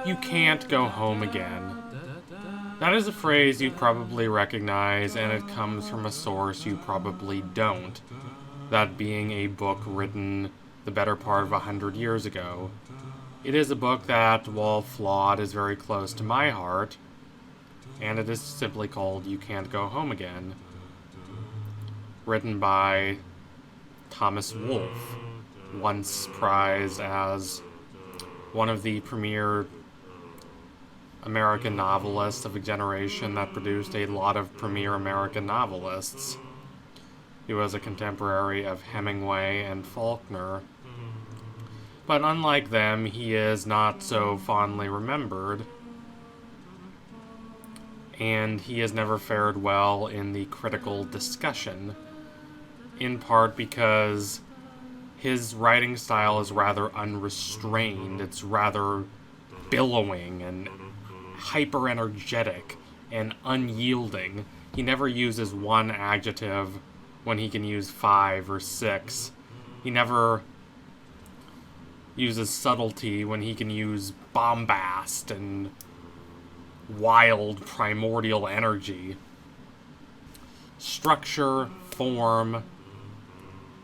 You can't go home again. That is a phrase you probably recognize, and it comes from a source you probably don't. That being a book written the better part of 100 years ago. It is a book that, while flawed, is very close to my heart, and it is simply called You Can't Go Home Again. Written by Thomas Wolfe, once prized as one of the premier American novelists of a generation that produced a lot of premier American novelists. He was a contemporary of Hemingway and Faulkner. But unlike them, he is not so fondly remembered, and he has never fared well in the critical discussion, in part because his writing style is rather unrestrained. It's rather billowing and hyper-energetic and unyielding. He never uses one adjective when he can use 5 or 6. He never uses subtlety when he can use bombast and wild primordial energy. Structure, form,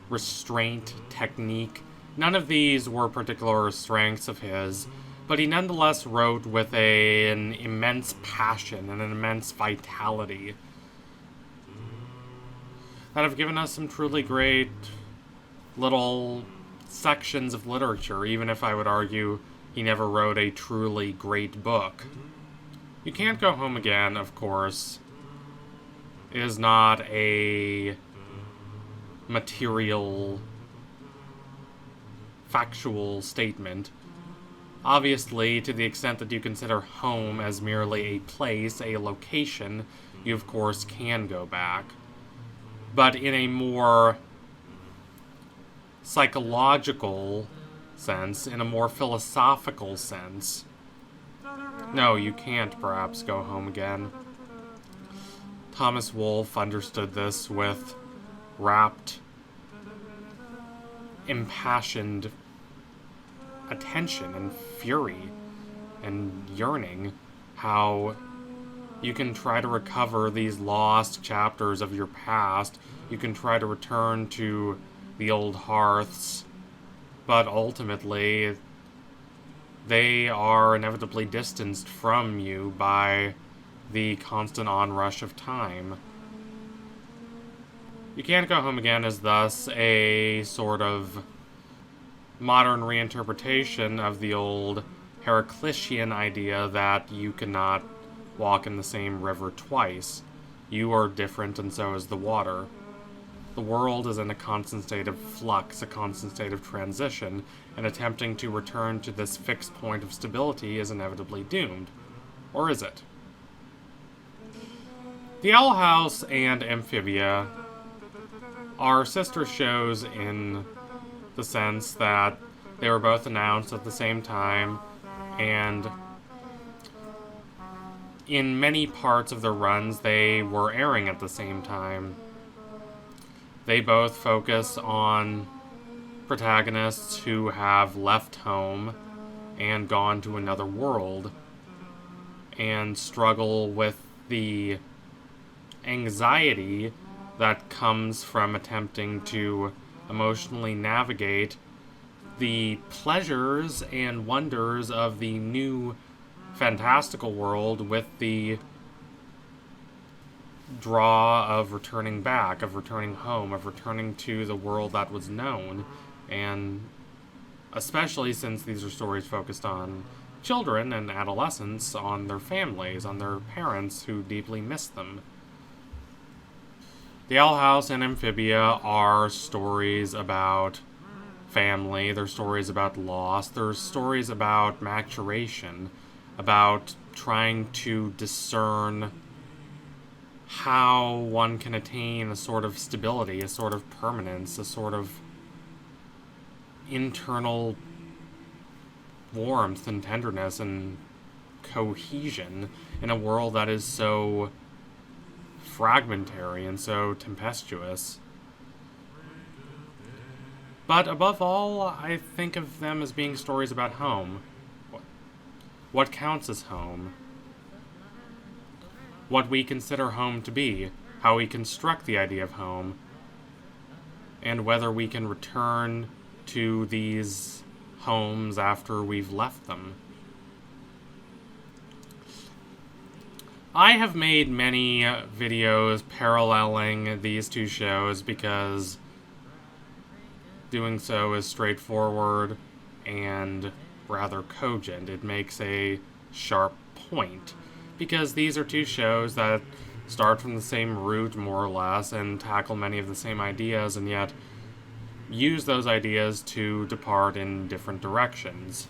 restraint, technique, none of these were particular strengths of his, but he nonetheless wrote with an immense passion and an immense vitality that have given us some truly great little sections of literature, even if I would argue he never wrote a truly great book. You Can't Go Home Again, of course, is not a material, factual statement. Obviously, to the extent that you consider home as merely a place, a location, you of course can go back. But in a more psychological sense, in a more philosophical sense, no, you can't perhaps go home again. Thomas Wolfe understood this with rapt, impassioned attention and fury and yearning, how you can try to recover these lost chapters of your past, you can try to return to the old hearths, but ultimately they are inevitably distanced from you by the constant onrush of time. You Can't Go Home Again is thus a sort of modern reinterpretation of the old Heraclitean idea that you cannot walk in the same river twice. You are different, and so is the water. The world is in a constant state of flux, a constant state of transition, and attempting to return to this fixed point of stability is inevitably doomed. Or is it? The Owl House and Amphibia are sister shows in the sense that they were both announced at the same time, and in many parts of their runs they were airing at the same time. They both focus on protagonists who have left home and gone to another world and struggle with the anxiety that comes from attempting to emotionally navigate the pleasures and wonders of the new fantastical world with the draw of returning back, of returning home, of returning to the world that was known, and especially since these are stories focused on children and adolescents, on their families, on their parents who deeply miss them. The Owl House and Amphibia are stories about family, they're stories about loss, they're stories about maturation, about trying to discern how one can attain a sort of stability, a sort of permanence, a sort of internal warmth and tenderness and cohesion in a world that is so fragmentary and so tempestuous. But above all, I think of them as being stories about home. what counts as home, what we consider home to be, how we construct the idea of home, and whether we can return to these homes after we've left them. I have made many videos paralleling these two shows because doing so is straightforward and rather cogent. It makes a sharp point, because these are two shows that start from the same root, more or less, and tackle many of the same ideas, and yet use those ideas to depart in different directions.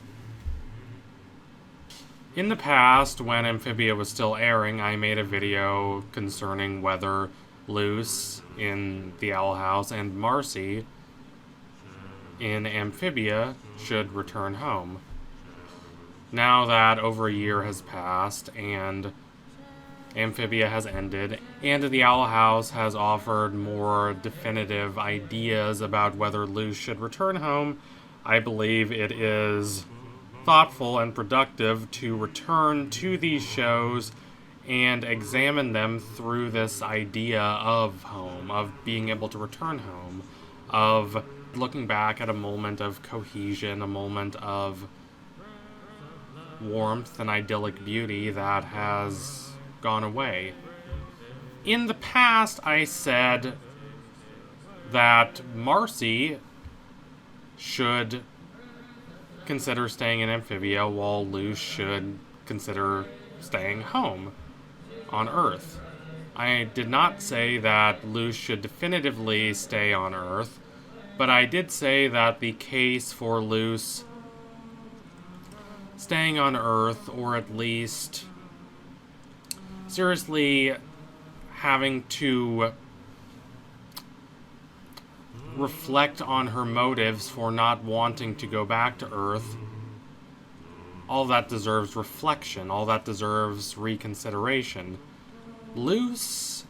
In the past, when Amphibia was still airing, I made a video concerning whether Luz in The Owl House and Marcy in Amphibia should return home. Now that over a year has passed and Amphibia has ended, and The Owl House has offered more definitive ideas about whether Luz should return home, I believe it is thoughtful and productive to return to these shows and examine them through this idea of home, of being able to return home, of looking back at a moment of cohesion, a moment of warmth and idyllic beauty that has gone away. In the past, I said that Marcy should consider staying in Amphibia while Luz should consider staying home on Earth. I did not say that Luz should definitively stay on Earth, but I did say that the case for Luz staying on Earth, or at least seriously having to reflect on her motives for not wanting to go back to Earth, all that deserves reflection, all that deserves reconsideration. Luz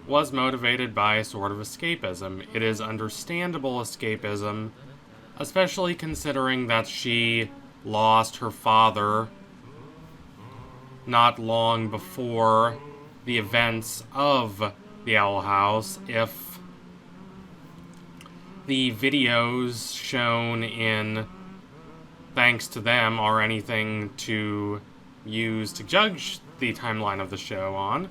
was motivated by a sort of escapism. It is understandable escapism, especially considering that she lost her father not long before the events of The Owl House. If the videos shown in Thanks to Them are anything to use to judge the timeline of the show on.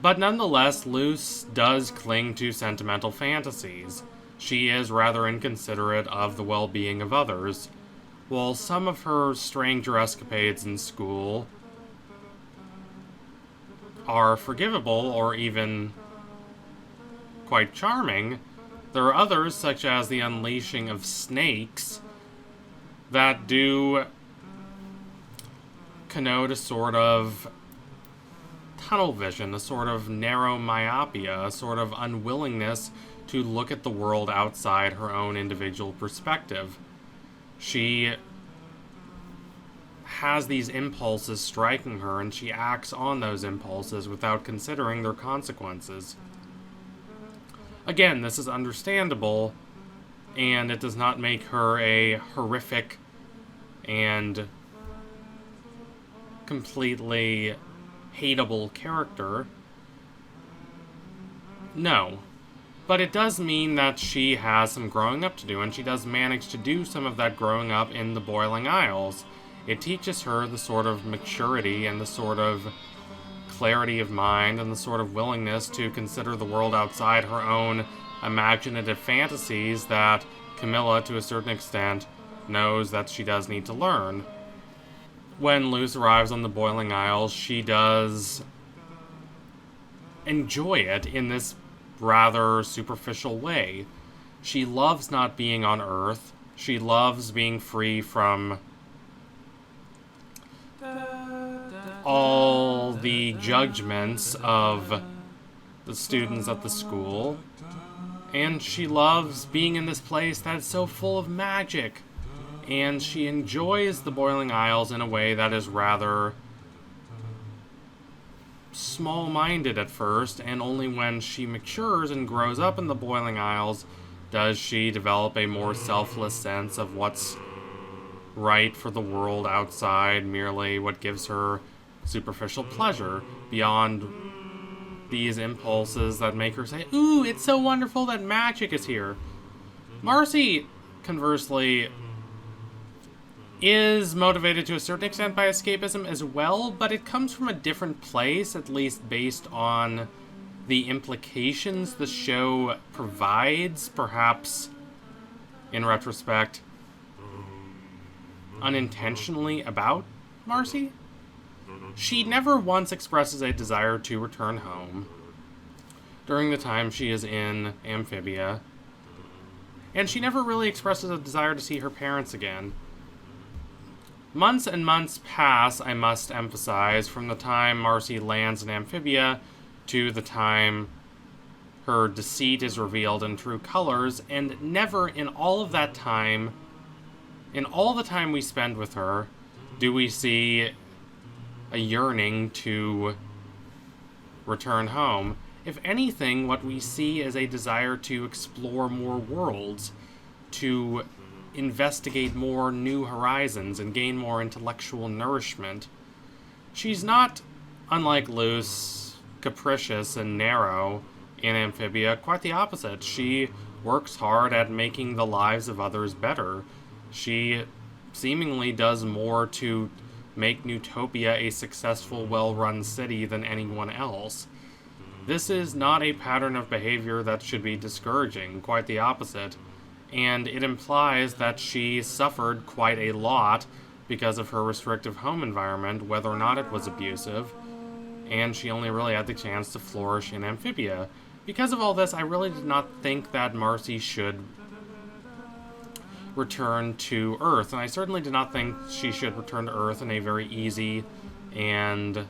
But nonetheless, Luz does cling to sentimental fantasies. She is rather inconsiderate of the well-being of others. While some of her stranger escapades in school are forgivable or even quite charming, there are others, such as the unleashing of snakes, that do connote a sort of tunnel vision, a sort of narrow myopia, a sort of unwillingness to look at the world outside her own individual perspective. She has these impulses striking her, and she acts on those impulses without considering their consequences. Again, this is understandable, and it does not make her a horrific and completely hateable character. No. But it does mean that she has some growing up to do, and she does manage to do some of that growing up in the Boiling Isles. It teaches her the sort of maturity and the sort of clarity of mind and the sort of willingness to consider the world outside her own imaginative fantasies that Camilla, to a certain extent, knows that she does need to learn. When Luz arrives on the Boiling Isles, she does enjoy it in this rather superficial way. She loves not being on Earth. She loves being free from all the judgments of the students at the school, and she loves being in this place that is so full of magic, and she enjoys the Boiling Isles in a way that is rather small-minded at first, and only when she matures and grows up in the Boiling Isles does she develop a more selfless sense of what's right for the world outside, merely what gives her superficial pleasure, beyond these impulses that make her say, "Ooh, it's so wonderful that magic is here." Marcy, conversely, is motivated to a certain extent by escapism as well, but it comes from a different place, at least based on the implications the show provides, perhaps, in retrospect, unintentionally about Marcy. She never once expresses a desire to return home during the time she is in Amphibia, and she never really expresses a desire to see her parents again. Months and months pass, I must emphasize, from the time Marcy lands in Amphibia to the time her deceit is revealed in true colors, and never in all of that time, in all the time we spend with her, do we see a yearning to return home. If anything, what we see is a desire to explore more worlds, to investigate more new horizons and gain more intellectual nourishment. She's not, unlike Luz, capricious and narrow in Amphibia. Quite the opposite. She works hard at making the lives of others better. She seemingly does more to make Newtopia a successful, well-run city than anyone else. This is not a pattern of behavior that should be discouraging, quite the opposite, and it implies that she suffered quite a lot because of her restrictive home environment, whether or not it was abusive, and she only really had the chance to flourish in Amphibia. Because of all this, I really did not think that Marcy should return to Earth, and I certainly did not think she should return to Earth in a very easy and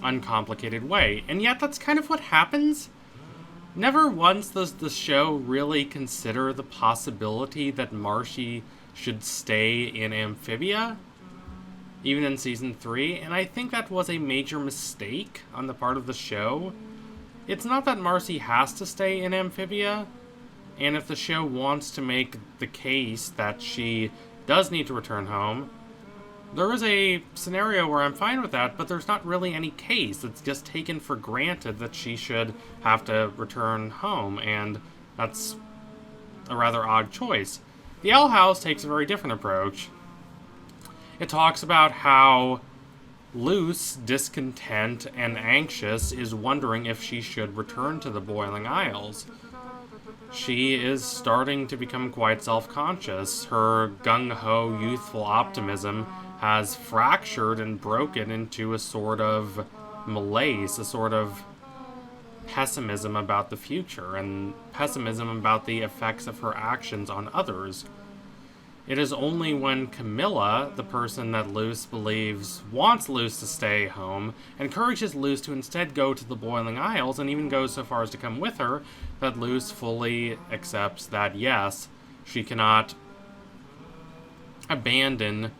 uncomplicated way. And yet that's kind of what happens. Never once does the show really consider the possibility that Marcy should stay in Amphibia, even in Season 3, and I think that was a major mistake on the part of the show. It's not that Marcy has to stay in Amphibia, and if the show wants to make the case that she does need to return home, there is a scenario where I'm fine with that, but there's not really any case. It's just taken for granted that she should have to return home, and that's a rather odd choice. The Owl House takes a very different approach. It talks about how Luce, discontent and anxious, is wondering if she should return to the Boiling Isles. She is starting to become quite self-conscious. Her gung-ho youthful optimism has fractured and broken into a sort of malaise, a sort of pessimism about the future, and pessimism about the effects of her actions on others. It is only when Camilla, the person that Luce believes wants Luce to stay home, encourages Luce to instead go to the Boiling Isles, and even goes so far as to come with her, that Luce fully accepts that, yes, she cannot abandon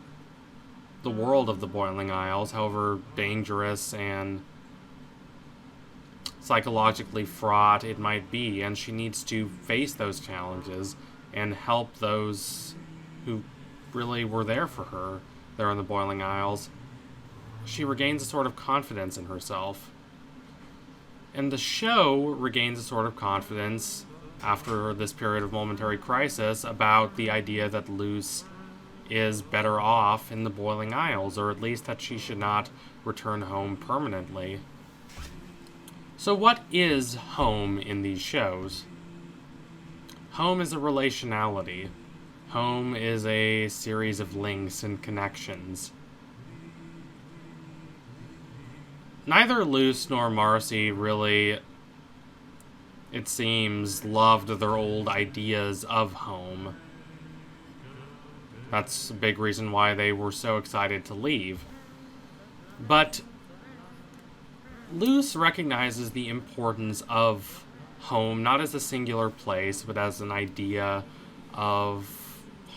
the world of the Boiling Isles, however dangerous and psychologically fraught it might be, and she needs to face those challenges and help those who really were there for her there in the Boiling Isles. She regains a sort of confidence in herself. And the show regains a sort of confidence after this period of momentary crisis about the idea that Luce is better off in the Boiling Isles, or at least that she should not return home permanently. So what is home in these shows? Home is a relationality. Home is a series of links and connections. Neither Luce nor Marcy really, it seems, loved their old ideas of home. That's a big reason why they were so excited to leave. But Luce recognizes the importance of home, not as a singular place, but as an idea of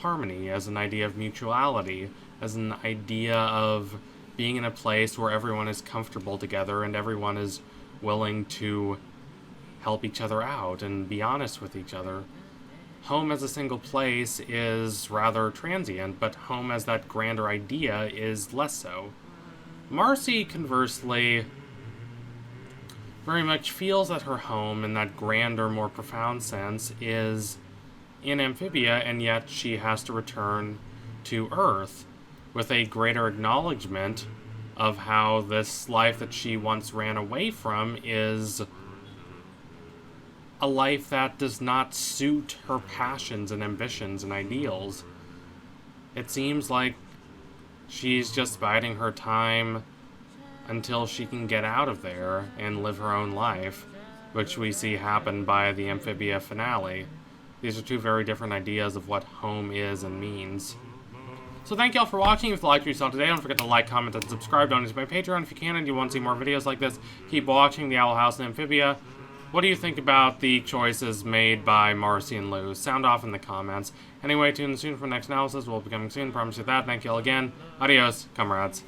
harmony, as an idea of mutuality, as an idea of being in a place where everyone is comfortable together and everyone is willing to help each other out and be honest with each other. home as a single place is rather transient, but home as that grander idea is less so. Marcy, conversely, very much feels that her home, in that grander, more profound sense, is in Amphibia, and yet she has to return to Earth with a greater acknowledgement of how this life that she once ran away from is a life that does not suit her passions and ambitions and ideals. It seems like she's just biding her time until she can get out of there and live her own life, which we see happen by the Amphibia finale. These are two very different ideas of what home is and means. So thank you all for watching. If you liked what you saw today, don't forget to like, comment, and subscribe. Donate to my Patreon if you can, and you want to see more videos like this. Keep watching The Owl House and Amphibia. What do you think about the choices made by Marcy and Luz? Sound off in the comments. Anyway, tune in soon for the next analysis. We'll be coming soon. Promise you that. Thank you all again. Adios, comrades.